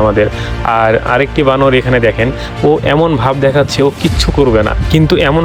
আমাদের। আর আরেকটি বানর এখানে দেখেন, ও এমন ভাব দেখাচ্ছে ও কিচ্ছু করবে না, কিন্তু এমন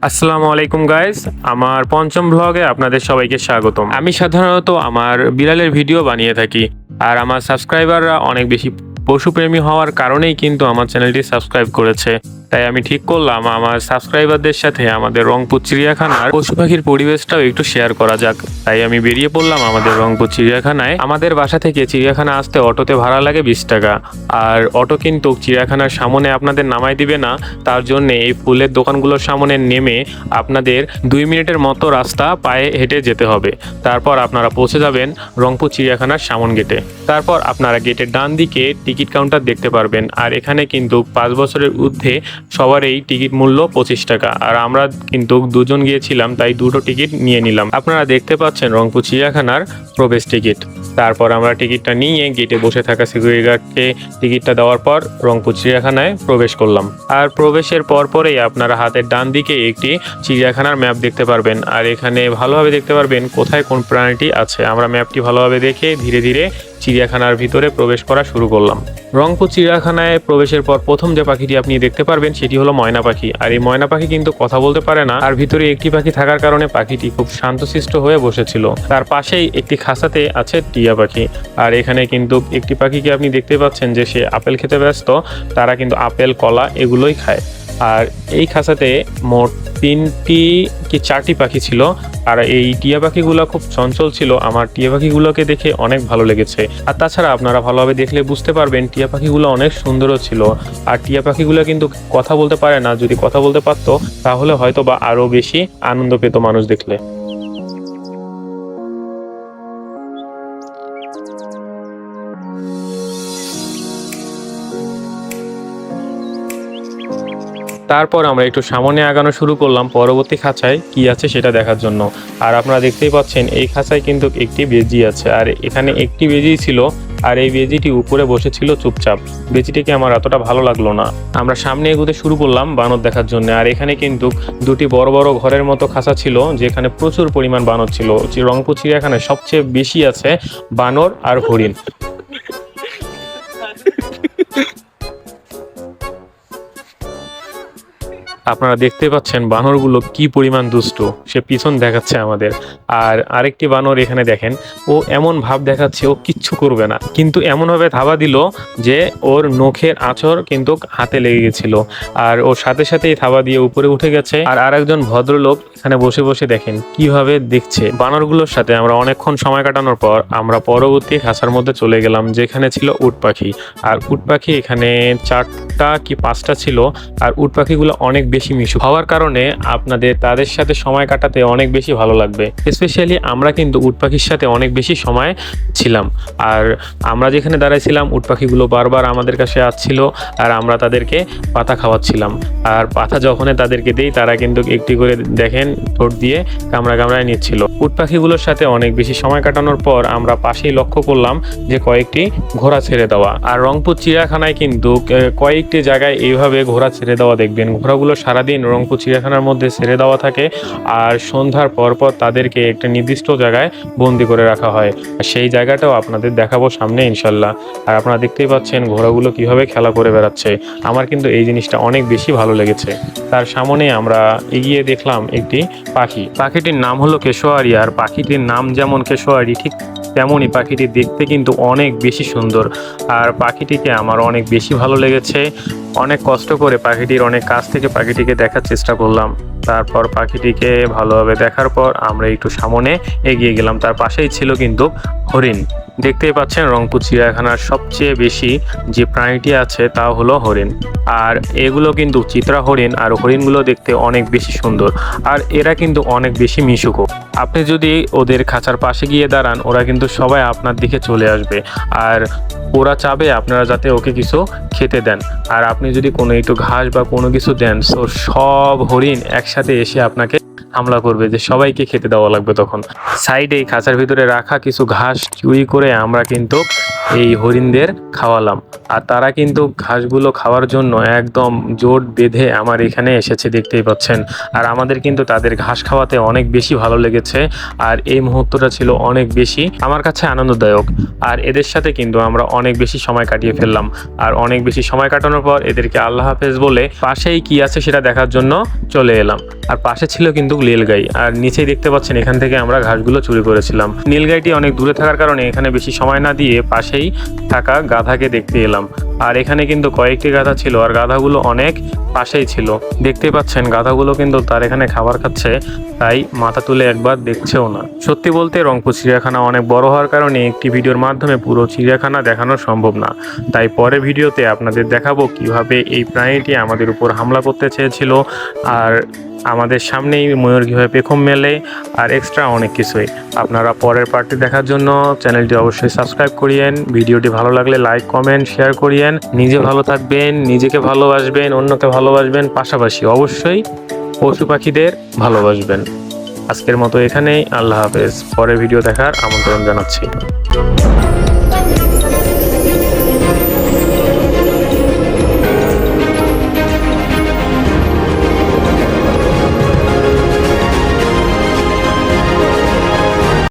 আসসালামু আলাইকুম গাইস, আমার পঞ্চম ব্লগে আপনাদের সবাইকে স্বাগতম। আমি সাধারণত আমার বিড়ালের ভিডিও বানিয়ে থাকি, আর আমার সাবস্ক্রাইবাররা অনেক বেশি পশুপ্রেমী হওয়ার কারণেই কিন্তু আমার চ্যানেলটি সাবস্ক্রাইব করেছে। তাই আমি ঠিক করলাম আমার সাবস্ক্রাইবারদের সাথে আমাদের রংপুর চিড়িয়াখানার পশু পাখির পরিবেশটাও একটু শেয়ার করা যাক। তাই আমি বেরিয়ে পড়লাম আমাদের রংপুর চিড়িয়াখানায়। আমাদের বাসা থেকে চিড়িয়াখানা আসতে অটোতে ভাড়া লাগে 20 টাকা, আর অটো কিন্তু চিড়িয়াখানার সামনে আপনাদের নামাই দিবে না। তার জন্য এই ফুলের দোকানগুলোর সামনে নেমে আপনাদের 2 মিনিটের মতো রাস্তা পায়ে হেঁটে যেতে হবে। তারপর আপনারা পৌঁছে যাবেন রংপুর চিড়িয়াখানার সামন গেটে। তারপর আপনারা গেটের ডান দিকে টিকিট কাউন্টার দেখতে পারবেন, আর এখানে কিন্তু 5 বছরের ঊর্ধ্বে সবার এই টিকিট মূল্য 25 টাকা। আর আমরা কিন্তু দুজন গিয়েছিলাম, তাই দুটো টিকিট নিয়ে নিলাম। আপনারা দেখতে পাচ্ছেন রংপুর চিড়িয়াখানার প্রবেশ টিকিট। তারপর আমরা টিকিটটা নিয়ে গেটে বসে থাকা সিকিউরিটি গার্ডকে টিকিটটা দেওয়ার পর রংপুর চিড়িয়াখানায় প্রবেশ করলাম। আর প্রবেশের পরেই আপনারা হাতের ডান দিকে একটি চিড়িয়াখানার ম্যাপ দেখতে পারবেন, আর এখানে ভালোভাবে দেখতে পারবেন কোথায় কোন প্রাণীটি আছে। আমরা ম্যাপটি ভালোভাবে দেখে ধীরে ধীরে চিড়িয়াখানার ভিতরে প্রবেশ করা শুরু করলাম। রংপুর চিড়িয়াখানায় প্রবেশের পর প্রথম যে পাখিটি আপনি দেখতে পারবেন সেটি হলো ময়না পাখি। আর এই ময়না পাখি কিন্তু কথা বলতে পারে না, আর ভিতরে একটি পাখি থাকার কারণে পাখিটি খুব শান্তশিষ্ট হয়ে বসেছিল। তার পাশেই একটি খাঁচাতে আছে টিয়া পাখি। আর এখানে কিন্তু একটি পাখিকে আপনি দেখতে পাচ্ছেন যে সে আপেল খেতে ব্যস্ত। তারা কিন্তু আপেল, কলা এগুলোই খায়। আর এই খাঁচাতে মোট 3টি কি 4টি পাখি ছিল। আর এই টিয়া পাখিগুলো খুব চঞ্চল ছিল। আমার টিয়া পাখিগুলোকে দেখে অনেক ভালো লেগেছে। আর তাছাড়া আপনারা ভালোভাবে দেখলে বুঝতে পারবেন টিয়া পাখিগুলো অনেক সুন্দরও ছিল। আর টিয়া পাখিগুলো কিন্তু কথা বলতে পারে না, যদি কথা বলতে পারতো তাহলে হয়তো বা আরও বেশি আনন্দ পেত মানুষ দেখলে। তারপর আমরা একটু সামনে আগানো শুরু করলাম পরবর্তী খাঁচায় কি আছে সেটা দেখার জন্য। আর আপনারা দেখতেই পাচ্ছেন এই খাঁচায় কিন্তু একটি বেজি আছে, আর এখানে একটি বেজি ছিল। আর এই বেজিটি উপরে বসেছিল চুপচাপ। বেজিটিকে আমার এতটা ভালো লাগলো না। আমরা সামনে এগোতে শুরু করলাম বানর দেখার জন্য। আর এখানে কিন্তু দুটি বড় বড় ঘরের মতো খাঁচা ছিল, যেখানে প্রচুর পরিমাণ বানর ছিল। রংপুর চিড়িয়াখানায় সবচেয়ে বেশি আছে বানর আর হরিণ। আপনারা দেখতে পাচ্ছেন বানরগুলো কি পরিমাণ দুষ্টু, সে পিছন দেখাচ্ছে আমাদের। আর আরেকটি বানর এখানে দেখেন, ও এমন ভাব দেখাচ্ছে ও কিচ্ছু করবে না, কিন্তু এমনভাবে থাবা দিল যে ওর নখের আঁচড় কিন্তু হাতে লেগে গেছিল। আর ওর সাথে সাথেই থাবা দিয়ে উপরে উঠে গেছে। আর আরেকজন ভদ্রলোক এখানে বসে বসে দেখেন কিভাবে দেখছে বানরগুলোর সাথে। আমরা অনেকক্ষণ সময় কাটানোর পর আমরা পরবর্তী খাঁচার মধ্যে চলে গেলাম, যেখানে ছিল উট পাখি। আর উট পাখি এখানে 4টা কি 5টা ছিল। আর উট পাখিগুলো অনেক বেশি মিশুক হওয়ার কারণে আপনাদের তাদের সাথে সময় কাটাতে অনেক বেশি ভালো লাগবে। স্পেশালি আমরা কিন্তু উট পাখির সাথে অনেক বেশি সময় ছিলাম। আর আমরা যেখানে দাঁড়াইছিলাম উট পাখিগুলো বারবার আমাদের কাছে আসছিল, আর আমরা তাদেরকে পাতা খাওয়াচ্ছিলাম। আর পাতা যখনই তাদেরকে দেই তারা কিন্তু একটি করে দেখেন ঠোঁট দিয়ে কামড়ায় নিচ্ছিল। উট পাখিগুলোর সাথে অনেক বেশি সময় কাটানোর পর আমরা পাশেই লক্ষ্য করলাম যে কয়েকটি ঘোড়া ছেড়ে দেওয়া। আর রংপুর চিড়িয়াখানায় কিন্তু কয়েকটি জায়গায় এইভাবে ঘোড়া ছেড়ে দেওয়া দেখবেন। ঘোড়াগুলো সারাদিন রংপুর চিড়িয়াখানার মধ্যে ছেড়ে দেওয়া থাকে, আর সন্ধ্যার পর তাদেরকে একটা নির্দিষ্ট জায়গায় বন্দি করে রাখা হয়। আর সেই জায়গাটাও আপনাদের দেখাবো সামনে ইনশাল্লাহ। আর আপনারা দেখতেই পাচ্ছেন ঘোড়াগুলো কিভাবে খেলা করে বেড়াচ্ছে। আমার কিন্তু এই জিনিসটা অনেক বেশি ভালো লেগেছে। তার সামনে আমরা এগিয়ে দেখলাম একটি পাখি। পাখিটির নাম হলো কেশোয়ারি। আর পাখিটির নাম যেমন কেশোয়ারি, ঠিক তেমনই পাখিটি দেখতে কিন্তু অনেক বেশি সুন্দর। আর পাখিটিকে আমার অনেক বেশি ভালো লেগেছে। অনেক কষ্ট করে পাখিটির অনেক কাছ থেকে পাখিটিকে দেখার চেষ্টা করলাম। তারপর পাখিটিকে ভালোভাবে দেখার পর আমরা একটু সামনে এগিয়ে গেলাম। তার পাশেই ছিল কিন্তু হরিণ। দেখতেই পাচ্ছেন রংপুর চিড়িয়াখানার সবচেয়ে বেশি যে প্রাণীটি আছে তা হলো হরিণ। আর এগুলো কিন্তু চিত্রা হরিণ। আর হরিণগুলো দেখতে অনেক বেশি সুন্দর, আর এরা কিন্তু অনেক বেশি মিশুকও। আপনি যদি ওদের খাঁচার পাশে গিয়ে দাঁড়ান ওরা কিন্তু সবাই আপনার দিকে চলে আসবে, আর ওরা চাবে আপনারা যাতে ওকে কিছু খেতে দেন। আর আপনি যদি কোনো একটু ঘাস বা কোনো কিছু দেন তো সব হরিণ একসাথে এসে আপনাকে হামলা করবে, যে সবাইকে খেতে দেওয়া লাগবে। তখন সাইডে খাঁচার ভিতরে রাখা কিছু ঘাস চুরি করে আমরা কিন্তু এই হরিণদের খাওয়ালাম, আর তারা কিন্তু ঘাসগুলো খাওয়ার জন্য একদম জোট বেঁধে আমার এখানে এসেছে, দেখতেই পাচ্ছেন। আর আমাদের কিন্তু তাদের ঘাস খাওয়াতে অনেক বেশি ভালো লেগেছে, আর এই মুহূর্তটা ছিল অনেক বেশি আমার কাছে আনন্দদায়ক। আর এদের সাথে কিন্তু আমরা অনেক বেশি সময় কাটিয়ে ফেললাম। আর অনেক বেশি সময় কাটানোর পর এদেরকে আল্লাহ হাফেজ বলে পাশেই কি আছে সেটা দেখার জন্য চলে এলাম। আর পাশে ছিল কিন্তু নীলগাই, আর নিচেই দেখতে পাচ্ছেন এখান থেকে আমরা ঘাসগুলো চুরি করেছিলাম। নীলগাইটি অনেক দূরে থাকার কারণে এখানে বেশি সময় না দিয়ে পাশেই থাকা গাধাকে দেখতে এলাম। আর এখানে কিন্তু কয়েকটি গাধা ছিল, আর গাধাগুলো অনেক পাশেই ছিল। দেখতে পাচ্ছেন গাধাগুলো কিন্তু তার এখানে খাবার খাচ্ছে, তাই মাথা তুলে একবার দেখছেও না। সত্যি বলতে রংপুর চিড়িয়াখানা অনেক বড় হওয়ার কারণে একটি ভিডিওর মাধ্যমে পুরো চিড়িয়াখানা দেখানো সম্ভব না, তাই পরের ভিডিওতে আপনাদের দেখাবো কিভাবে এই প্রাণীটি আমাদের উপর হামলা করতে চেয়েছিল, আর আমাদের সামনেই ময়ূর কীভাবে পেখম মেলে, আর এক্সট্রা অনেক কিছুই। আপনারা পরের পার্টটি দেখার জন্য চ্যানেলটি অবশ্যই সাবস্ক্রাইব করিয়েন। ভিডিওটি ভালো লাগলে লাইক কমেন্ট শেয়ার করিয়েন। নিজে ভালো থাকবেন, নিজেকে ভালোবাসবেন, অন্যকে ভালোবাসবেন, পাশাপাশি অবশ্যই পশু পাখিদের ভালোবাসবেন। আজকের মতো এখানেই, আল্লাহ হাফেজ। পরের ভিডিও দেখার আমন্ত্রণ জানাচ্ছি।